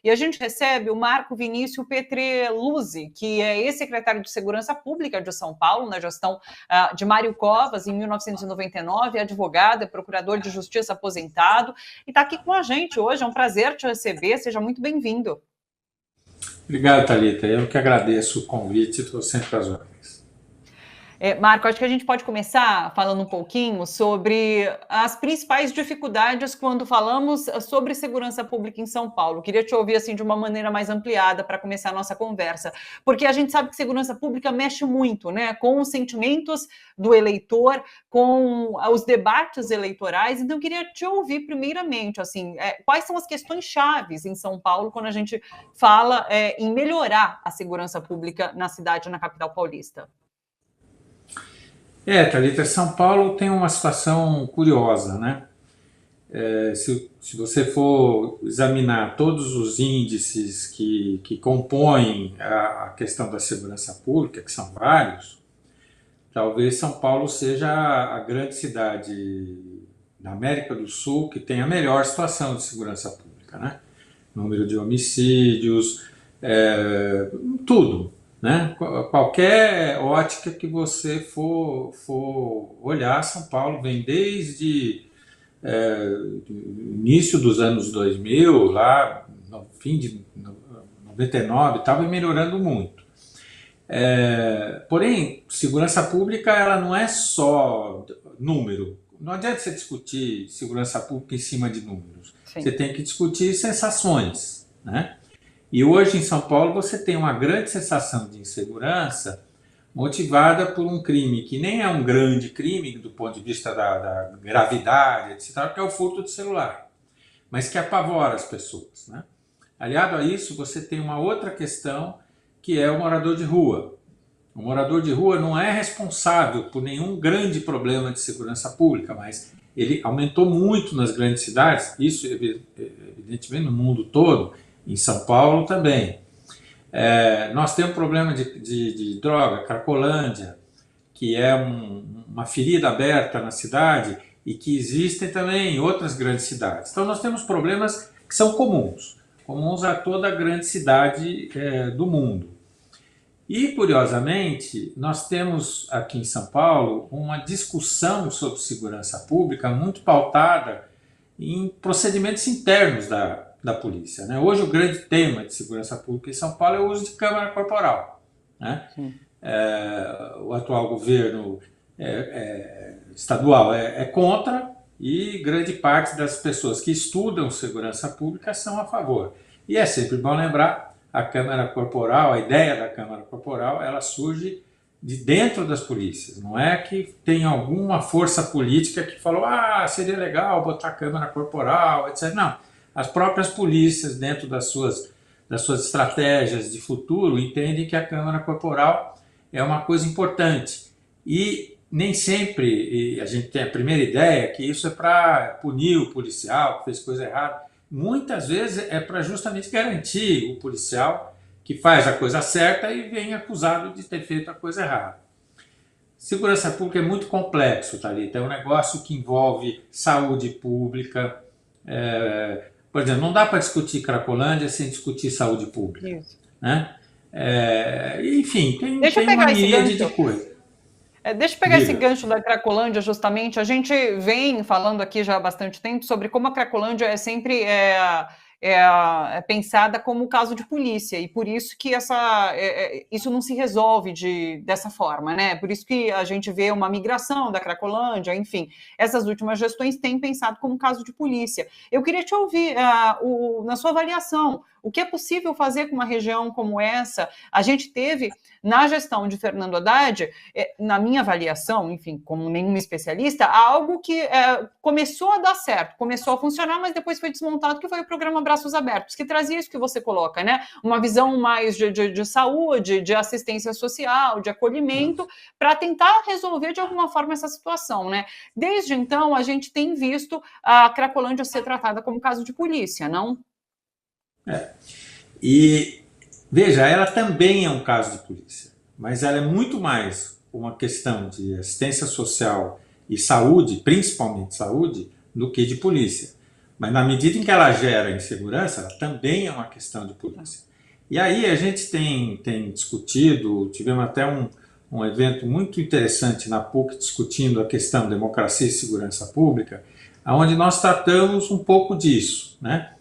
e a gente recebe o Marco Vinícius Petreluzzi, que é ex-secretário de Segurança Pública de São Paulo, na gestão de Mário Covas, em 1999, é advogado, é procurador de justiça aposentado, e está aqui com a gente hoje. É um prazer te receber, seja muito bem-vindo. Obrigado, Thalita. Eu que agradeço o convite e estou sempre às ordens. Marco, acho que a gente pode começar falando um pouquinho sobre as principais dificuldades quando falamos sobre segurança pública em São Paulo. Queria te ouvir assim de uma maneira mais ampliada para começar a nossa conversa, porque a gente sabe que segurança pública mexe muito, né, com os sentimentos do eleitor, com os debates eleitorais. Então, queria te ouvir primeiramente, assim, quais são as questões chaves em São Paulo quando a gente fala em melhorar a segurança pública na cidade, na capital paulista? Thalita, São Paulo tem uma situação curiosa, né? Se você for examinar todos os índices que compõem a questão da segurança pública, que são vários, talvez São Paulo seja a grande cidade da América do Sul que tem a melhor situação de segurança pública, né? Número de homicídios, tudo. Né? Qualquer ótica que você for olhar, São Paulo vem desde o início dos anos 2000, lá no fim de 99, estava melhorando muito. Porém, segurança pública ela não é só número. Não adianta você discutir segurança pública em cima de números. Sim. Você tem que discutir sensações, né? E hoje em São Paulo você tem uma grande sensação de insegurança motivada por um crime que nem é um grande crime do ponto de vista da gravidade, etc., que é o furto de celular, mas que apavora as pessoas, né? Aliado a isso, você tem uma outra questão que é o morador de rua. O morador de rua não é responsável por nenhum grande problema de segurança pública, mas ele aumentou muito nas grandes cidades, isso evidentemente no mundo todo, em São Paulo também. Nós temos um problema de droga, Cracolândia, que é uma ferida aberta na cidade e que existem também em outras grandes cidades. Então nós temos problemas que são comuns a toda a grande cidade do mundo. E, curiosamente, nós temos aqui em São Paulo uma discussão sobre segurança pública muito pautada em procedimentos internos da polícia, né? Hoje o grande tema de segurança pública em São Paulo é o uso de câmera corporal, né? O atual governo estadual é contra e grande parte das pessoas que estudam segurança pública são a favor. E é sempre bom lembrar, a câmera corporal, a ideia da câmera corporal, ela surge de dentro das polícias. Não é que tem alguma força política que falou seria legal botar câmera corporal, etc. Não. As próprias polícias, dentro das suas estratégias de futuro, entendem que a câmera corporal é uma coisa importante. E nem sempre a gente tem a primeira ideia que isso é para punir o policial que fez coisa errada. Muitas vezes é para justamente garantir o policial que faz a coisa certa e vem acusado de ter feito a coisa errada. Segurança pública é muito complexo, Thalita. É um negócio que envolve saúde pública. Por exemplo, não dá para discutir Cracolândia sem discutir saúde pública. Isso. Né? Enfim, tem uma miríade de coisas. Deixa eu pegar esse gancho da Cracolândia, justamente. A gente vem falando aqui já há bastante tempo sobre como a Cracolândia é sempre pensada como caso de polícia, e por isso que isso não se resolve dessa forma, né? Por isso que a gente vê uma migração da Cracolândia, enfim. Essas últimas gestões têm pensado como caso de polícia. Eu queria te ouvir, na sua avaliação, o que é possível fazer com uma região como essa? A gente teve, na gestão de Fernando Haddad, na minha avaliação, enfim, como nenhum especialista, algo que começou a dar certo, começou a funcionar, mas depois foi desmontado, que foi o programa Braços Abertos, que trazia isso que você coloca, né? Uma visão mais de saúde, de assistência social, de acolhimento, para tentar resolver de alguma forma essa situação, né? Desde então, a gente tem visto a Cracolândia ser tratada como caso de polícia, não? E veja, ela também é um caso de polícia, mas ela é muito mais uma questão de assistência social e saúde, principalmente saúde, do que de polícia. Mas na medida em que ela gera insegurança, ela também é uma questão de polícia. E aí a gente tem discutido, tivemos até um evento muito interessante na PUC discutindo a questão democracia e segurança pública, onde nós tratamos um pouco disso, né?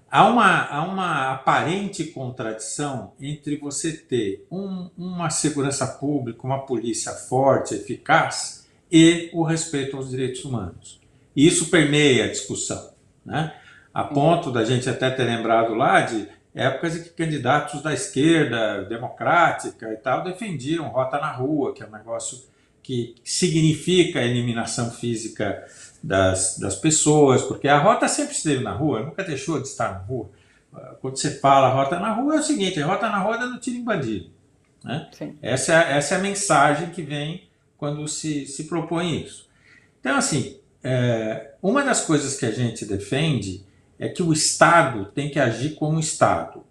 Há uma aparente contradição entre você ter uma segurança pública, uma polícia forte, eficaz, e o respeito aos direitos humanos. E isso permeia a discussão, né? A ponto da gente até ter lembrado lá de épocas em que candidatos da esquerda democrática e tal defendiam rota na rua, que é um negócio que significa a eliminação física das pessoas, porque a rota sempre esteve na rua, nunca deixou de estar na rua. Quando você fala rota na rua, é o seguinte: a rota na rua é dando tiro em bandido, né? Essa é a mensagem que vem quando se propõe isso. Então, assim, uma das coisas que a gente defende é que o Estado tem que agir como Estado,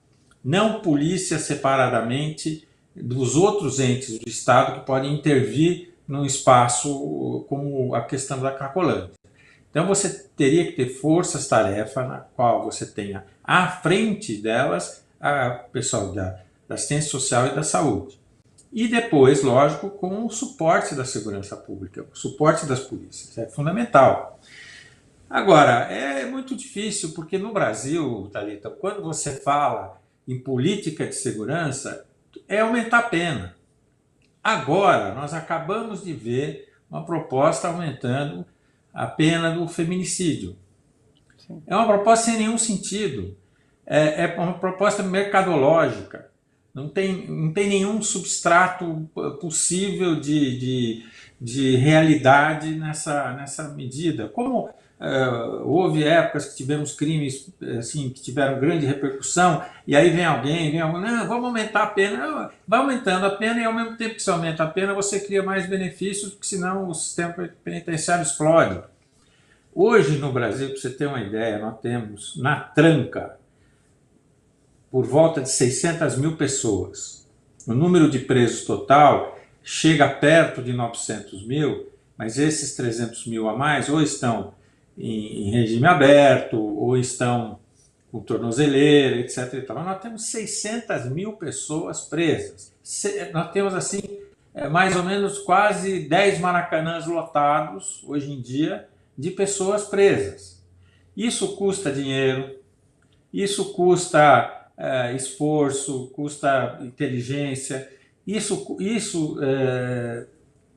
não polícia separadamente dos outros entes do Estado que podem intervir num espaço como a questão da Cracolândia. Então você teria que ter forças-tarefa na qual você tenha à frente delas o pessoal da assistência social e da saúde. E depois, lógico, com o suporte da segurança pública, o suporte das polícias, é fundamental. Agora, é muito difícil, porque no Brasil, Thalita, quando você fala em política de segurança, é aumentar a pena. Agora, nós acabamos de ver uma proposta aumentando a pena do feminicídio. Sim. É uma proposta sem nenhum sentido. É uma proposta mercadológica. Não tem nenhum substrato possível de realidade nessa medida. Como houve épocas que tivemos crimes assim, que tiveram grande repercussão, e aí vem alguém, não, vamos aumentar a pena. Não, vai aumentando a pena, e ao mesmo tempo que você aumenta a pena, você cria mais benefícios, porque senão o sistema penitenciário explode. Hoje no Brasil, para você ter uma ideia, nós temos na tranca por volta de 600 mil pessoas. O número de presos total chega perto de 900 mil, mas esses 300 mil a mais ou estão em regime aberto, ou estão com tornozeleira, etc. Então, nós temos 600 mil pessoas presas. Nós temos, assim, mais ou menos quase 10 maracanãs lotados, hoje em dia, de pessoas presas. Isso custa dinheiro, isso custa esforço, custa inteligência. Isso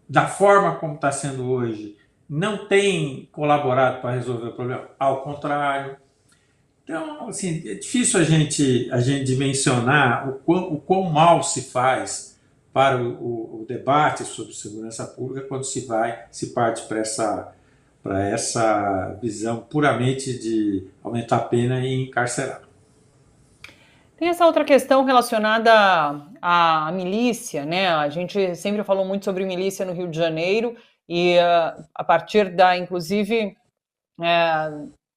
da forma como está sendo hoje, não tem colaborado para resolver o problema, ao contrário. Então, assim, é difícil a gente dimensionar o quão mal se faz para o debate sobre segurança pública quando se parte para essa visão puramente de aumentar a pena e encarcerar. Tem essa outra questão relacionada à milícia, né? A gente sempre falou muito sobre milícia no Rio de Janeiro, e a partir inclusive,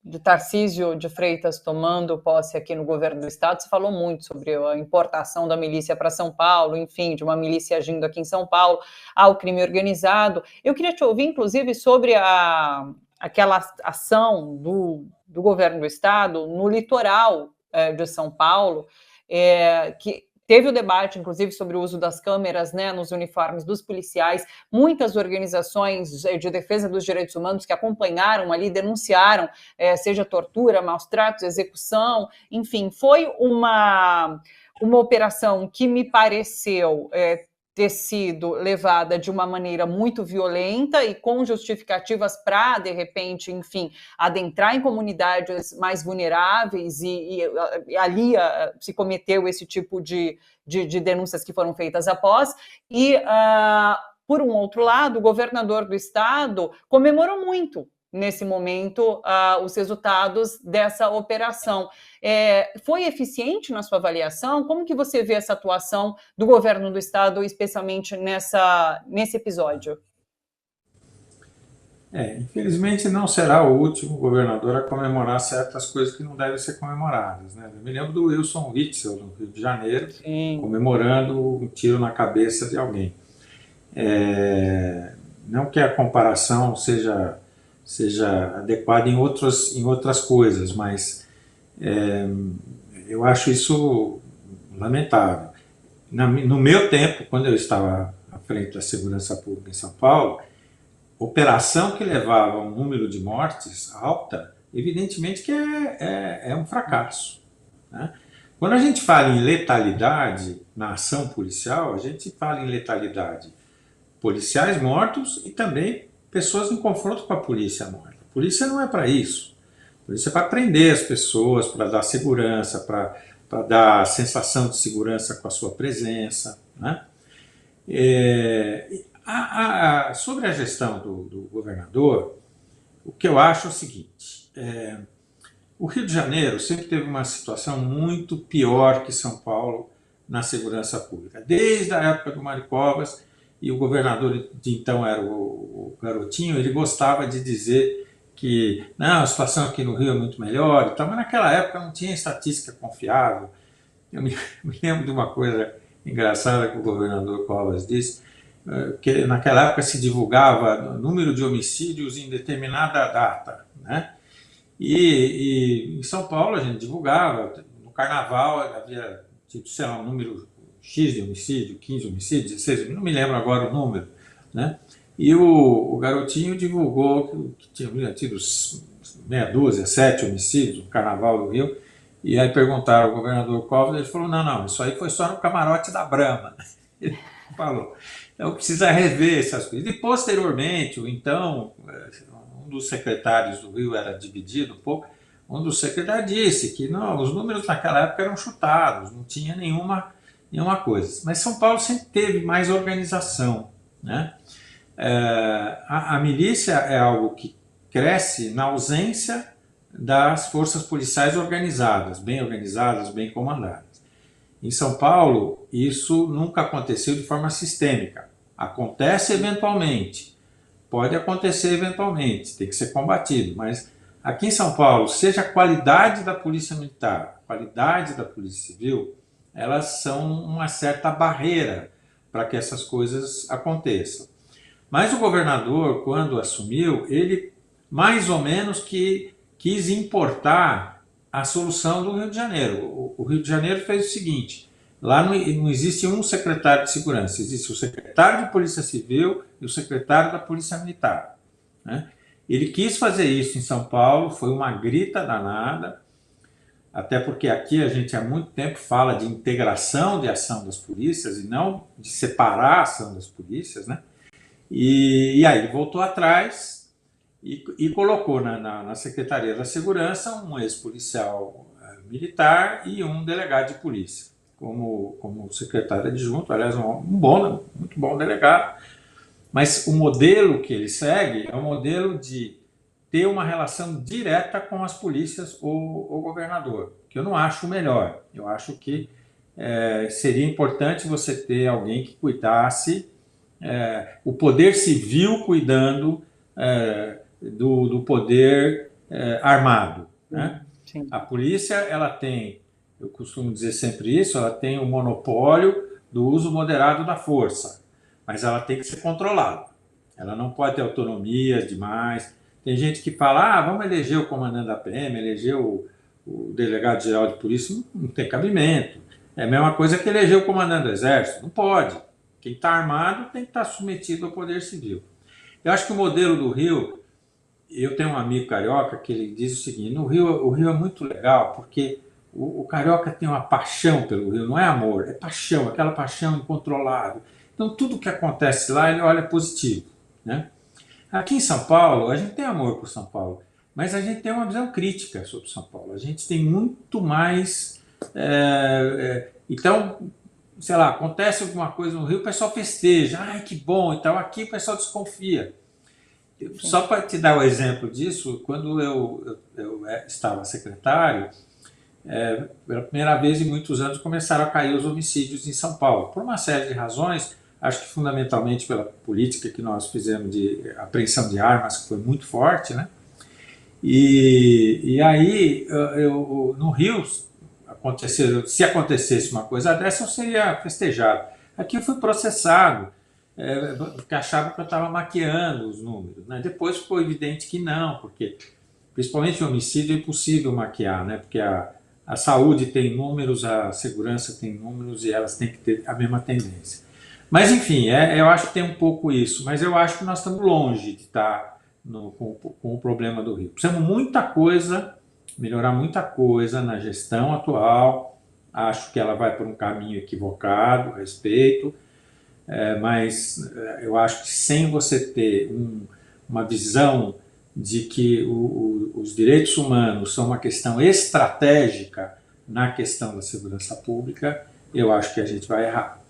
de Tarcísio de Freitas tomando posse aqui no governo do estado, se falou muito sobre a importação da milícia para São Paulo, enfim, de uma milícia agindo aqui em São Paulo, ao crime organizado. Eu queria te ouvir, inclusive, sobre aquela ação do governo do estado no litoral de São Paulo, que teve o debate, inclusive, sobre o uso das câmeras, né, nos uniformes dos policiais. Muitas organizações de defesa dos direitos humanos que acompanharam ali, denunciaram, seja tortura, maus tratos, execução, enfim, foi uma operação que me pareceu ter sido levada de uma maneira muito violenta e com justificativas para, de repente, enfim, adentrar em comunidades mais vulneráveis, e ali se cometeu esse tipo de denúncias que foram feitas após. E, por um outro lado, o governador do estado comemorou muito nesse momento os resultados dessa operação. Foi eficiente na sua avaliação? Como que você vê essa atuação do governo do estado, especialmente nesse episódio? Infelizmente não será o último governador a comemorar certas coisas que não devem ser comemoradas, né? Eu me lembro do Wilson Witzel, no Rio de Janeiro, sim, comemorando um tiro na cabeça de alguém. Não que a comparação seja seja adequado em outras coisas, mas eu acho isso lamentável. No meu tempo, quando eu estava à frente da segurança pública em São Paulo, operação que levava a um número de mortes alta, evidentemente que é um fracasso, né? Quando a gente fala em letalidade na ação policial, a gente fala em letalidade policiais mortos e também pessoas em confronto com a polícia morta. A polícia não é para isso. A polícia é para prender as pessoas, para dar segurança, para dar sensação de segurança com a sua presença, né? Sobre a gestão do governador, o que eu acho é o seguinte: o Rio de Janeiro sempre teve uma situação muito pior que São Paulo na segurança pública. Desde a época do Mário Covas, e o governador de então era o Garotinho, ele gostava de dizer que não, a situação aqui no Rio é muito melhor e tal, mas naquela época não tinha estatística confiável. Eu me lembro de uma coisa engraçada que o governador Covas disse, que naquela época se divulgava o número de homicídios em determinada data, né? E em São Paulo a gente divulgava, no carnaval havia, tipo, sei lá, um número X de homicídio, 15 homicídios, 16, não me lembro agora o número, né? E o Garotinho divulgou que tinha tido meia dúzia, 7 homicídios no carnaval do Rio, e aí perguntaram ao governador Covas, ele falou, não, isso aí foi só no camarote da Brahma. Ele falou, então precisa rever essas coisas. E posteriormente, então, um dos secretários do Rio era dividido um pouco, um dos secretários disse que não, os números naquela época eram chutados, não tinha nenhuma coisa. Mas São Paulo sempre teve mais organização, né? A milícia é algo que cresce na ausência das forças policiais organizadas, bem comandadas. Em São Paulo, isso nunca aconteceu de forma sistêmica. Acontece eventualmente, pode acontecer eventualmente, tem que ser combatido, mas aqui em São Paulo, seja a qualidade da polícia militar, a qualidade da polícia civil, elas são uma certa barreira para que essas coisas aconteçam. Mas o governador, quando assumiu, ele mais ou menos que quis importar a solução do Rio de Janeiro. O Rio de Janeiro fez o seguinte, lá não existe um secretário de segurança, existe o secretário de Polícia Civil e o secretário da Polícia Militar, né? Ele quis fazer isso em São Paulo, foi uma grita danada, até porque aqui a gente há muito tempo fala de integração de ação das polícias e não de separar a ação das polícias, né? E aí ele voltou atrás e colocou na Secretaria da Segurança um ex-policial militar e um delegado de polícia, como secretário adjunto, aliás, muito bom delegado, mas o modelo que ele segue é o modelo de ter uma relação direta com as polícias ou o governador, que eu não acho o melhor. Eu acho que seria importante você ter alguém que cuidasse, o poder civil cuidando do poder armado, né? Sim. A polícia, ela tem, eu costumo dizer sempre isso, ela tem o monopólio do uso moderado da força, mas ela tem que ser controlada. Ela não pode ter autonomia demais. Tem gente que fala, vamos eleger o comandante da PM, eleger o delegado-geral de polícia, não tem cabimento. É a mesma coisa que eleger o comandante do Exército, não pode. Quem está armado tem que estar submetido ao poder civil. Eu acho que o modelo do Rio, eu tenho um amigo carioca que ele diz o seguinte, o Rio é muito legal porque o carioca tem uma paixão pelo Rio, não é amor, é paixão, aquela paixão incontrolável. Então tudo que acontece lá ele olha positivo, né? Aqui em São Paulo, a gente tem amor por São Paulo, mas a gente tem uma visão crítica sobre São Paulo. A gente tem muito mais... então, sei lá, acontece alguma coisa no Rio, o pessoal festeja, ai que bom, então aqui o pessoal desconfia. Só para te dar o exemplo disso, quando eu estava secretário, pela primeira vez em muitos anos começaram a cair os homicídios em São Paulo, por uma série de razões, acho que fundamentalmente pela política que nós fizemos de apreensão de armas, que foi muito forte, né? E aí, no Rio, se acontecesse uma coisa dessa, eu seria festejado. Aqui eu fui processado porque achava que eu estava maquiando os números, né? Depois ficou evidente que não, porque principalmente o homicídio é impossível maquiar, né? Porque a saúde tem números, a segurança tem números e elas têm que ter a mesma tendência. Mas enfim, eu acho que tem um pouco isso, mas eu acho que nós estamos longe de estar com o problema do Rio. Precisamos muita coisa, melhorar muita coisa na gestão atual. Acho que ela vai por um caminho equivocado, respeito, mas eu acho que sem você ter uma visão de que os direitos humanos são uma questão estratégica na questão da segurança pública, eu acho que a gente vai errar.